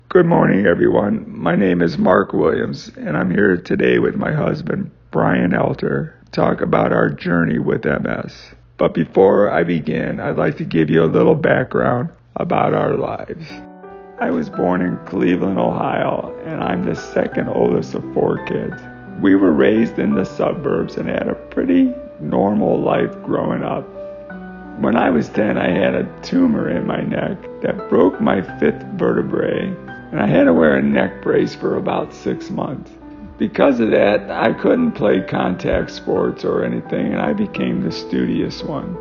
Good morning, everyone. My name is Mark Williams, and I'm here today with my husband, Brian Elter, to talk about our journey with MS. But before I begin, I'd like to give you a little background about our lives. I was born in Cleveland, Ohio, and I'm the second oldest of 4 kids. We were raised in the suburbs and had a pretty normal life growing up. When I was 10, I had a tumor in my neck that broke my 5th vertebrae, and I had to wear a neck brace for about 6 months. Because of that, I couldn't play contact sports or anything, and I became the studious one.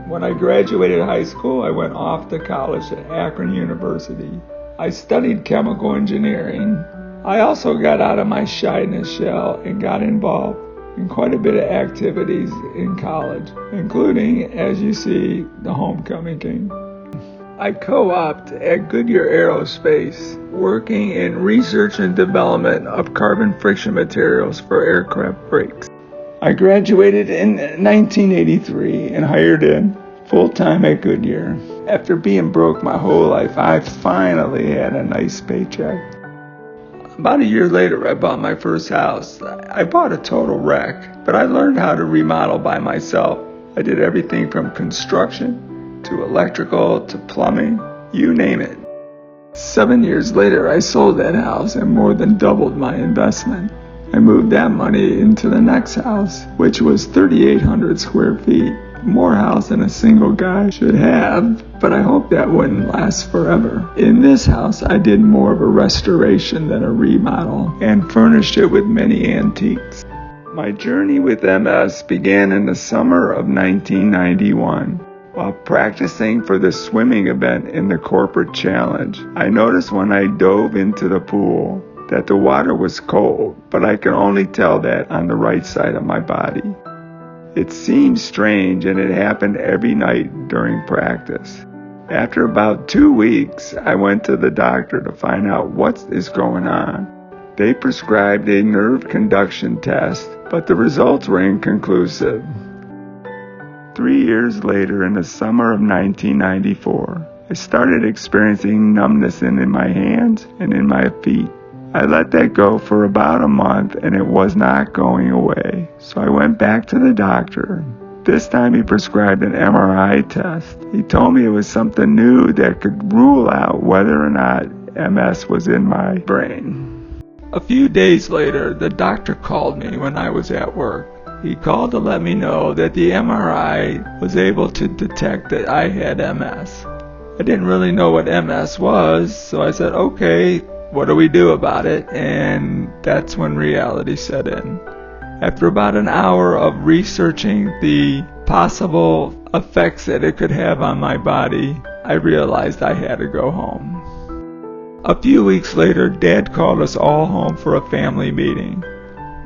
When I graduated high school, I went off to college at Akron University. I studied chemical engineering. I also got out of my shyness shell and got involved in quite a bit of activities in college, including, as you see, the Homecoming King. I co-opted at Goodyear Aerospace, working in research and development of carbon friction materials for aircraft brakes. I graduated in 1983 and hired in full-time at Goodyear. After being broke my whole life, I finally had a nice paycheck. About a year later, I bought my first house. I bought a total wreck, but I learned how to remodel by myself. I did everything from construction to electrical to plumbing, you name it. 7 years later, I sold that house and more than doubled my investment. I moved that money into the next house, which was 3,800 square feet. More house than a single guy should have, but I hope that wouldn't last forever. In this house, I did more of a restoration than a remodel and furnished it with many antiques. My journey with MS began in the summer of 1991. While practicing for the swimming event in the corporate challenge, I noticed when I dove into the pool that the water was cold, but I could only tell that on the right side of my body. It seemed strange, and it happened every night during practice. After about 2 weeks, I went to the doctor to find out what is going on. They prescribed a nerve conduction test, but the results were inconclusive. 3 years later, in the summer of 1994, I started experiencing numbness in my hands and in my feet. I let that go for about a month, and it was not going away. So I went back to the doctor. This time he prescribed an MRI test. He told me it was something new that could rule out whether or not MS was in my brain. A few days later, the doctor called me when I was at work. He called to let me know that the MRI was able to detect that I had MS. I didn't really know what MS was, so I said, okay, what do we do about it? And that's when reality set in. After about an hour of researching the possible effects that it could have on my body, I realized I had to go home. A few weeks later, Dad called us all home for a family meeting.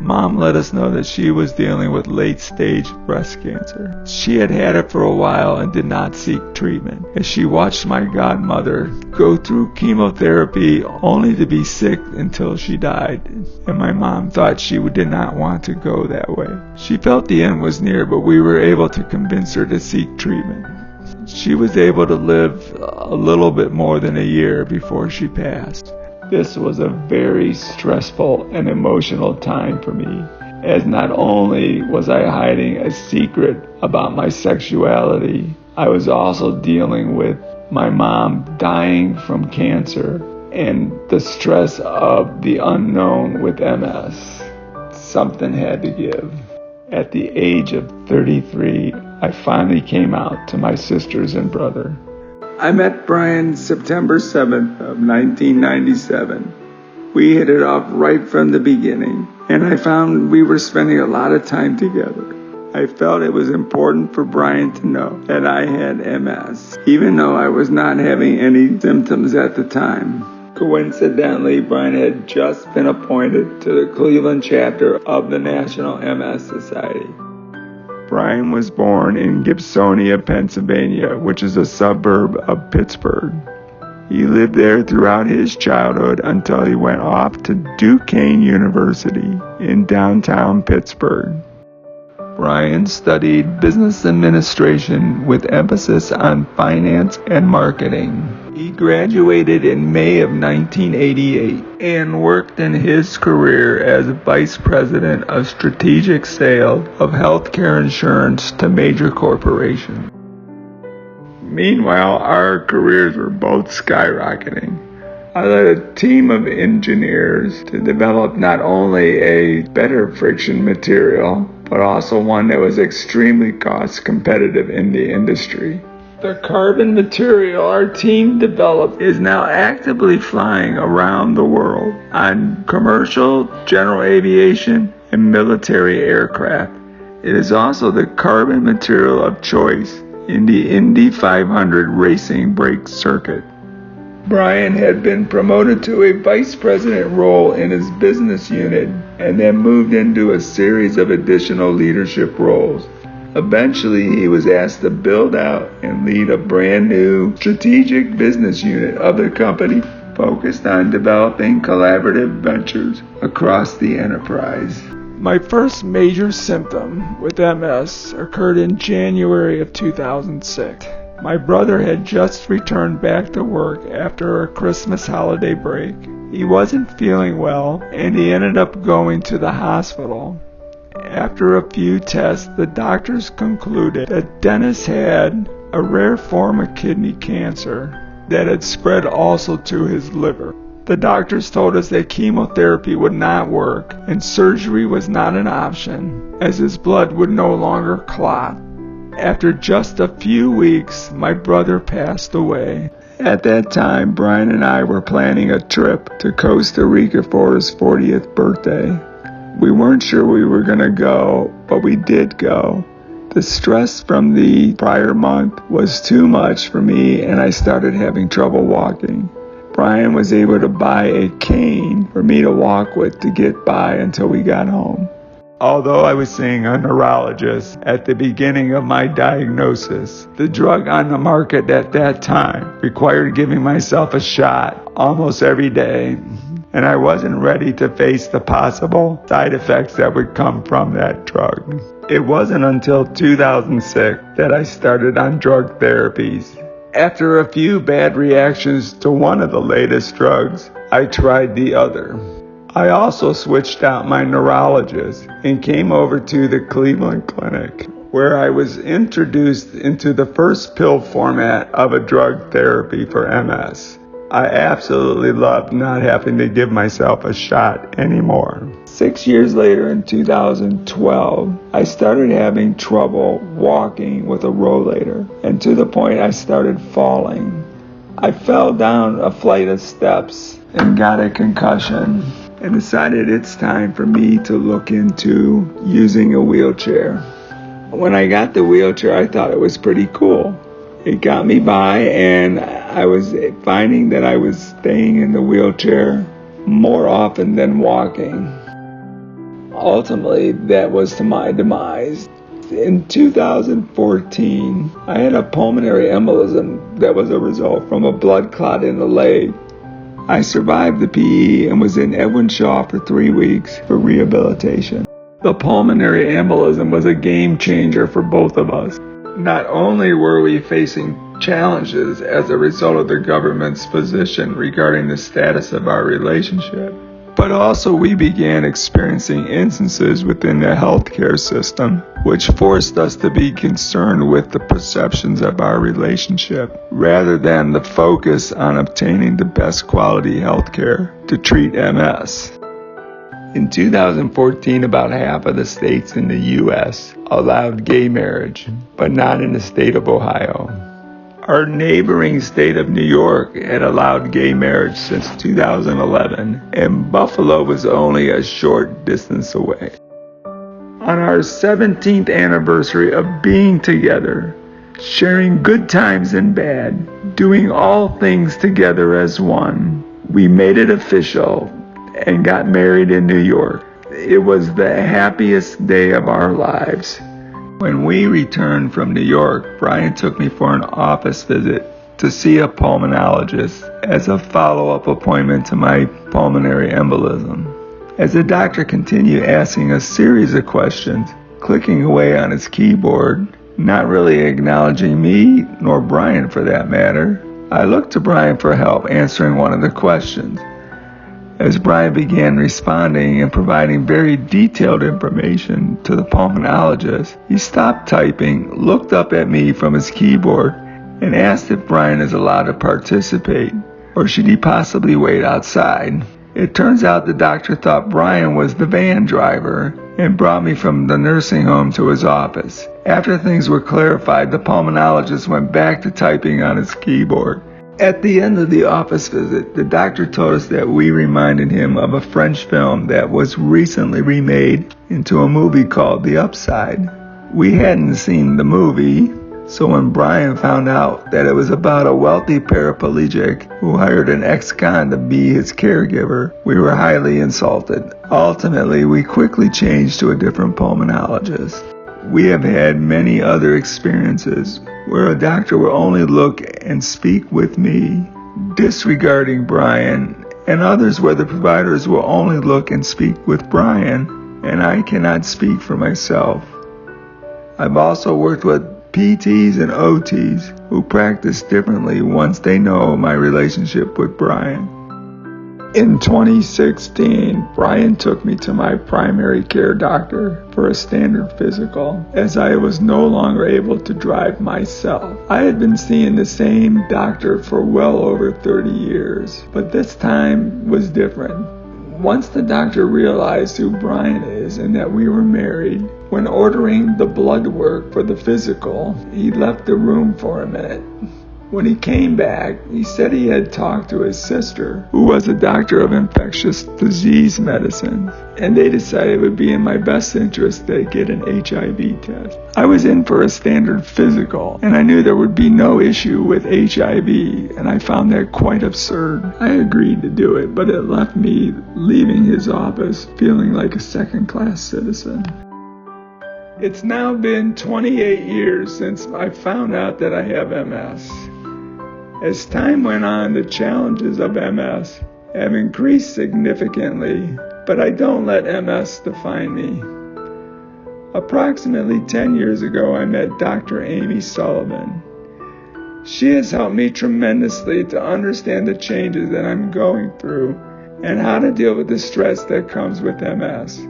Mom let us know that she was dealing with late-stage breast cancer. She had had it for a while and did not seek treatment, as she watched my godmother go through chemotherapy only to be sick until she died, and my mom thought she did not want to go that way. She felt the end was near, but we were able to convince her to seek treatment. She was able to live a little bit more than a year before she passed. This was a very stressful and emotional time for me, as not only was I hiding a secret about my sexuality, I was also dealing with my mom dying from cancer and the stress of the unknown with MS. Something had to give. At the age of 33, I finally came out to my sisters and brother. I met Brian September 7th of 1997. We hit it off right from the beginning, and I found we were spending a lot of time together. I felt it was important for Brian to know that I had MS, even though I was not having any symptoms at the time. Coincidentally, Brian had just been appointed to the Cleveland chapter of the National MS Society. Brian was born in Gibsonia, Pennsylvania, which is a suburb of Pittsburgh. He lived there throughout his childhood until he went off to Duquesne University in downtown Pittsburgh. Brian studied business administration with emphasis on finance and marketing. He graduated in May of 1988 and worked in his career as Vice President of Strategic Sales of Healthcare Insurance to major corporations. Meanwhile, our careers were both skyrocketing. I led a team of engineers to develop not only a better friction material, but also one that was extremely cost competitive in the industry. The carbon material our team developed is now actively flying around the world on commercial, general aviation, and military aircraft. It is also the carbon material of choice in the Indy 500 racing brake circuit. Brian had been promoted to a vice president role in his business unit and then moved into a series of additional leadership roles. Eventually, he was asked to build out and lead a brand new strategic business unit of the company focused on developing collaborative ventures across the enterprise. My first major symptom with MS occurred in January of 2006. My brother had just returned back to work after a Christmas holiday break. He wasn't feeling well, and he ended up going to the hospital. After a few tests, the doctors concluded that Dennis had a rare form of kidney cancer that had spread also to his liver. The doctors told us that chemotherapy would not work and surgery was not an option, as his blood would no longer clot. After just a few weeks, my brother passed away. At that time, Brian and I were planning a trip to Costa Rica for his 40th birthday. We weren't sure we were going to go, but we did go. The stress from the prior month was too much for me, and I started having trouble walking. Brian was able to buy a cane for me to walk with to get by until we got home. Although I was seeing a neurologist at the beginning of my diagnosis, the drug on the market at that time required giving myself a shot almost every day, and I wasn't ready to face the possible side effects that would come from that drug. It wasn't until 2006 that I started on drug therapies. After a few bad reactions to one of the latest drugs, I tried the other. I also switched out my neurologist and came over to the Cleveland Clinic, where I was introduced into the first pill format of a drug therapy for MS. I absolutely loved not having to give myself a shot anymore. 6 years later, in 2012, I started having trouble walking with a rollator, and to the point I started falling. I fell down a flight of steps and got a concussion, and decided it's time for me to look into using a wheelchair. When I got the wheelchair, I thought it was pretty cool. It got me by, and I was finding that I was staying in the wheelchair more often than walking. Ultimately, that was to my demise. In 2014, I had a pulmonary embolism that was a result from a blood clot in the leg. I survived the PE and was in Edwin Shaw for 3 weeks for rehabilitation. The pulmonary embolism was a game changer for both of us. Not only were we facing challenges as a result of the government's position regarding the status of our relationship, but also we began experiencing instances within the healthcare system which forced us to be concerned with the perceptions of our relationship rather than the focus on obtaining the best quality healthcare to treat MS. In 2014, about half of the states in the U.S. allowed gay marriage, but not in the state of Ohio. Our neighboring state of New York had allowed gay marriage since 2011, and Buffalo was only a short distance away. On our 17th anniversary of being together, sharing good times and bad, doing all things together as one, we made it official and got married in New York. It was the happiest day of our lives. When we returned from New York, Brian took me for an office visit to see a pulmonologist as a follow-up appointment to my pulmonary embolism. As the doctor continued asking a series of questions, clicking away on his keyboard, not really acknowledging me, nor Brian for that matter. I looked to Brian for help answering one of the questions. As Brian began responding and providing very detailed information to the pulmonologist, he stopped typing, looked up at me from his keyboard, and asked if Brian is allowed to participate, or should he possibly wait outside. It turns out the doctor thought Brian was the van driver and brought me from the nursing home to his office. After things were clarified, the pulmonologist went back to typing on his keyboard. At the end of the office visit, the doctor told us that we reminded him of a French film that was recently remade into a movie called The Upside. We hadn't seen the movie, so when Brian found out that it was about a wealthy paraplegic who hired an ex-con to be his caregiver, we were highly insulted. Ultimately, we quickly changed to a different pulmonologist. We have had many other experiences where a doctor will only look and speak with me, disregarding Brian, and others where the providers will only look and speak with Brian, and I cannot speak for myself. I've also worked with PTs and OTs who practice differently once they know my relationship with Brian. In 2016, Brian took me to my primary care doctor for a standard physical, as I was no longer able to drive myself. I had been seeing the same doctor for well over 30 years, but this time was different. Once the doctor realized who Brian is and that we were married, when ordering the blood work for the physical, he left the room for a minute. When he came back, he said he had talked to his sister, who was a doctor of infectious disease medicine, and they decided it would be in my best interest to get an HIV test. I was in for a standard physical, and I knew there would be no issue with HIV, and I found that quite absurd. I agreed to do it, but it left me leaving his office feeling like a second-class citizen. It's now been 28 years since I found out that I have MS. As time went on, the challenges of MS have increased significantly, but I don't let MS define me. Approximately 10 years ago, I met Dr. Amy Sullivan. She has helped me tremendously to understand the changes that I'm going through and how to deal with the stress that comes with MS.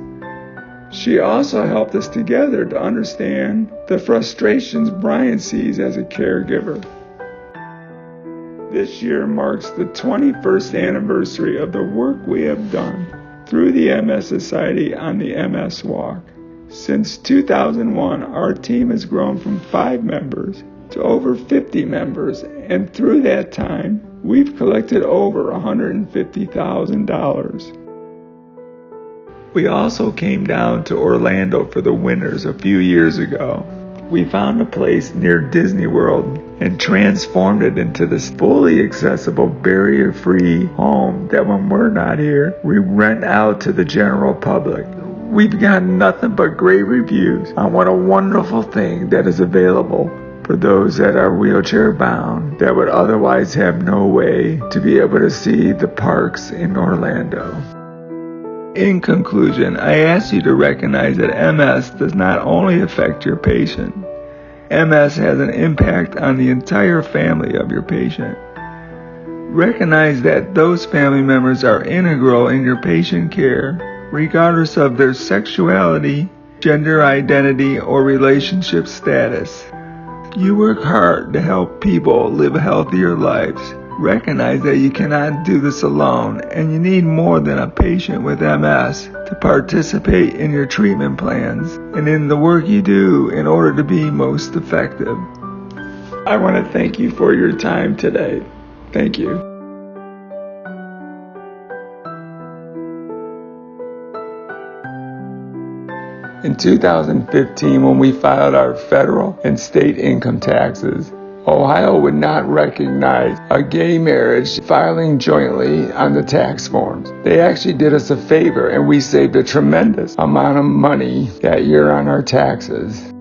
She also helped us together to understand the frustrations Brian sees as a caregiver. This year marks the 21st anniversary of the work we have done through the MS Society on the MS Walk. Since 2001, our team has grown from 5 members to over 50 members, and through that time, we've collected over $150,000. We also came down to Orlando for the winters a few years ago. We found a place near Disney World and transformed it into this fully accessible, barrier-free home that when we're not here, we rent out to the general public. We've gotten nothing but great reviews on what a wonderful thing that is available for those that are wheelchair bound that would otherwise have no way to be able to see the parks in Orlando. In conclusion, I ask you to recognize that MS does not only affect your patient. MS has an impact on the entire family of your patient. Recognize that those family members are integral in your patient care, regardless of their sexuality, gender identity, or relationship status. You work hard to help people live healthier lives. Recognize that you cannot do this alone, and you need more than a patient with MS to participate in your treatment plans and in the work you do in order to be most effective. I want to thank you for your time today. Thank you. In 2015, when we filed our federal and state income taxes, Ohio would not recognize a gay marriage filing jointly on the tax forms. They actually did us a favor, and we saved a tremendous amount of money that year on our taxes.